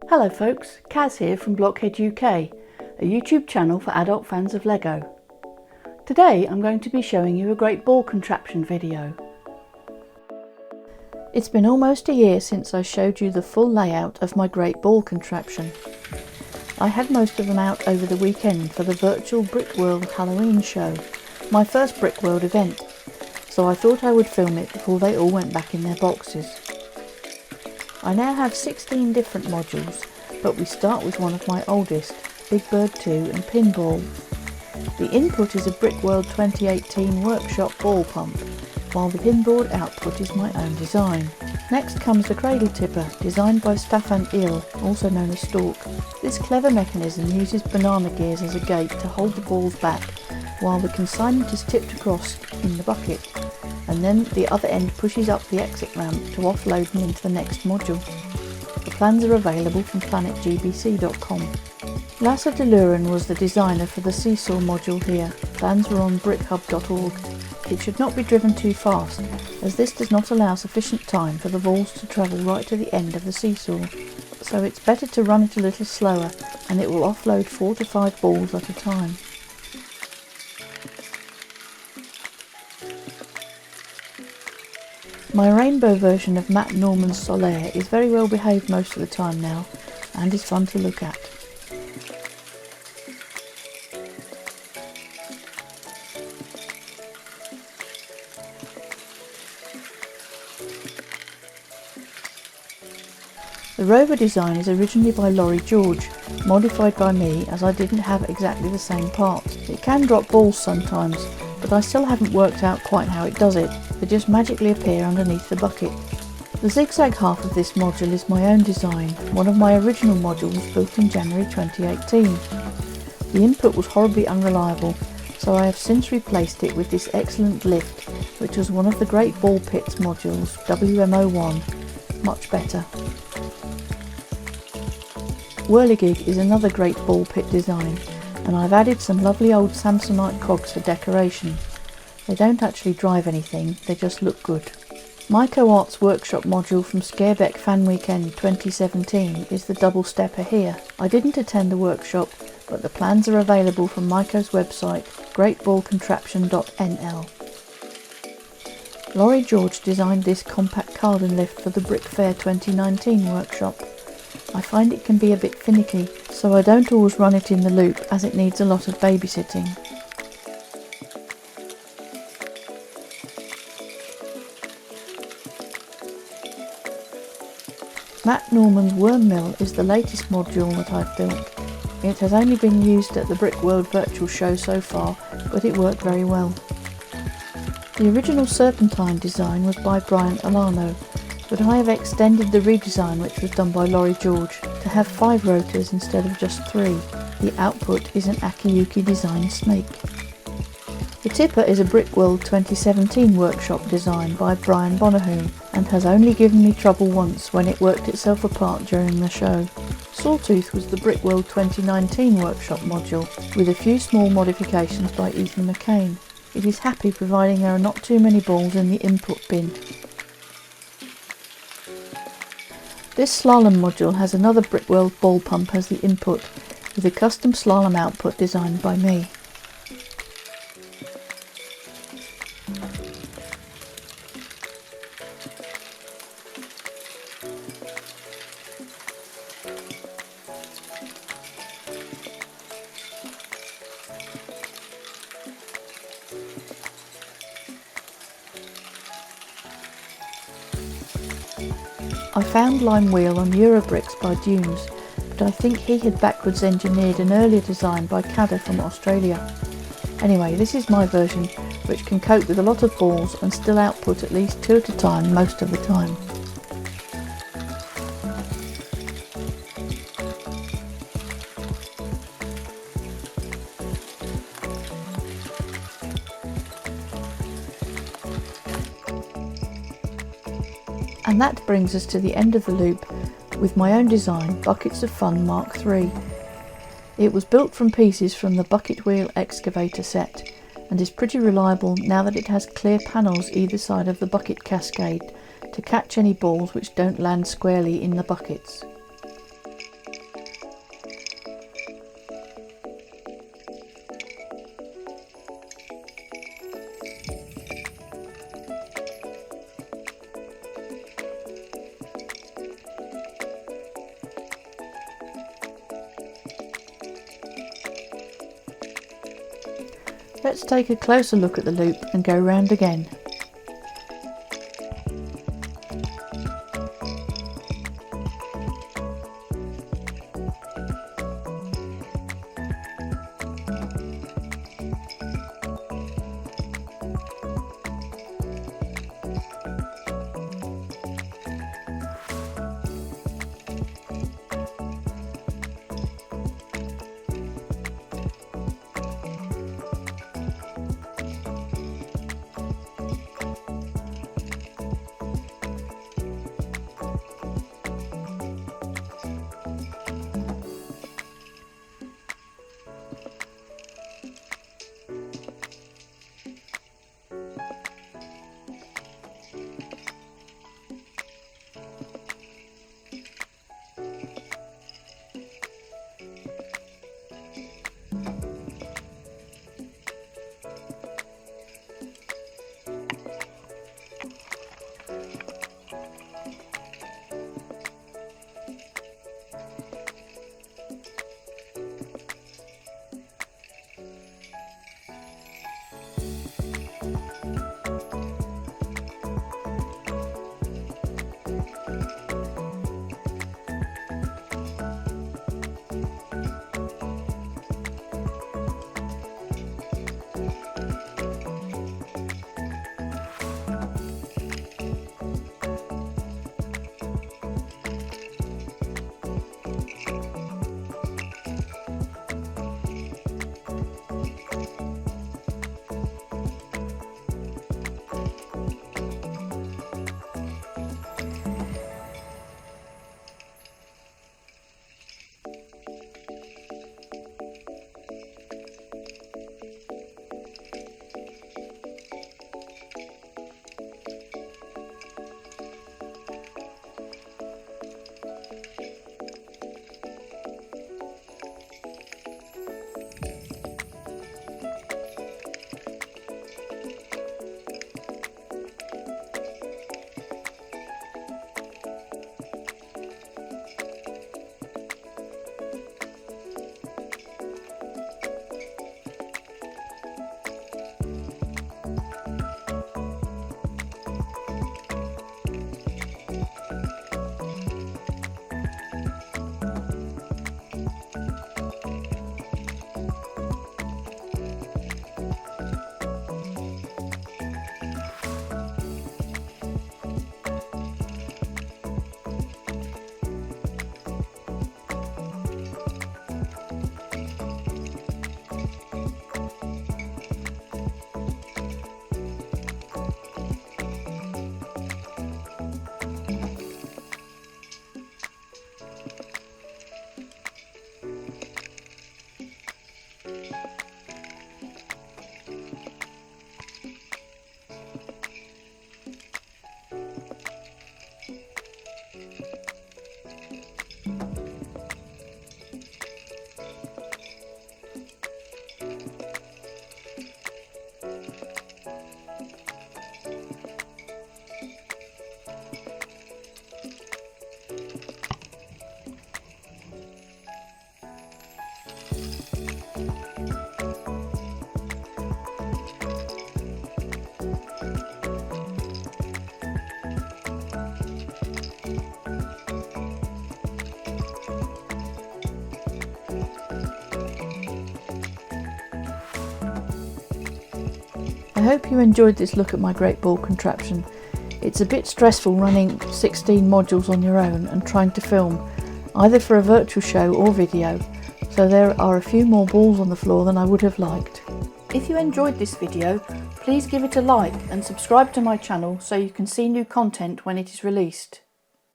Hello folks, Kaz here from Blockhead UK, a YouTube channel for adult fans of Lego. Today I'm going to be showing you a Great Ball Contraption video. It's been almost a year since I showed you the full layout of my Great Ball Contraption. I had most of them out over the weekend for the Virtual BrickWorld Halloween show, my first BrickWorld event, so I thought I would film it before they all went back in their boxes. I now have 16 different modules, but we start with one of my oldest, Big Bird 2 and Pinball. The input is a BrickWorld 2018 workshop ball pump, while the pinboard output is my own design. Next comes the cradle tipper, designed by Staffan Ill, also known as Stork. This clever mechanism uses banana gears as a gate to hold the balls back, while the consignment is tipped across in the bucket, and then the other end pushes up the exit ramp to offload them into the next module. The plans are available from planetgbc.com. Lasse de Luren was the designer for the seesaw module here. Plans were on brickhub.org. It should not be driven too fast, as this does not allow sufficient time for the balls to travel right to the end of the seesaw. So it's better to run it a little slower, and it will offload 4 to 5 balls at a time. My rainbow version of Matt Norman's Solaire is very well behaved most of the time now, and is fun to look at. The Rover design is originally by Laurie George, modified by me as I didn't have exactly the same parts. It can drop balls sometimes, but I still haven't worked out quite how it does it. They just magically appear underneath the bucket. The zigzag half of this module is my own design, one of my original modules built in January 2018. The input was horribly unreliable, so I have since replaced it with this excellent lift, which was one of the Great Ball Pits modules, WMO1, much better. Whirligig is another Great Ball Pit design, and I've added some lovely old Samsonite cogs for decoration. They don't actually drive anything, they just look good. Myco Art's workshop module from Scarebeck Fan Weekend 2017 is the double stepper here. I didn't attend the workshop, but the plans are available from Myco's website, greatballcontraption.nl. Laurie George designed this compact cardan lift for the Brick Fair 2019 workshop. I find it can be a bit finicky, so I don't always run it in the loop as it needs a lot of babysitting. Matt Norman's Worm Mill is the latest module that I've built. It has only been used at the BrickWorld Virtual Show so far, but it worked very well. The original Serpentine design was by Brian Alano, but I have extended the redesign, which was done by Laurie George, to have 5 rotors instead of just 3. The output is an Akiyuki design snake. The tipper is a BrickWorld 2017 workshop design by Brian Bonahoo, and has only given me trouble once when it worked itself apart during the show. Sawtooth was the BrickWorld 2019 workshop module, with a few small modifications by Ethan McCain. It is happy providing there are not too many balls in the input bin. This slalom module has another BrickWorld ball pump as the input, with a custom slalom output designed by me. I found Lime Wheel on Eurobricks by Dunes, but I think he had backwards engineered an earlier design by Cada from Australia. Anyway, this is my version, which can cope with a lot of balls and still output at least 2 at a time most of the time. And that brings us to the end of the loop with my own design, Buckets of Fun Mark III. It was built from pieces from the bucket wheel excavator set, and is pretty reliable now that it has clear panels either side of the bucket cascade to catch any balls which don't land squarely in the buckets. Let's take a closer look at the loop and go round again. I hope you enjoyed this look at my Great Ball Contraption. It's a bit stressful running 16 modules on your own and trying to film, either for a virtual show or video, so there are a few more balls on the floor than I would have liked. If you enjoyed this video, please give it a like and subscribe to my channel so you can see new content when it is released.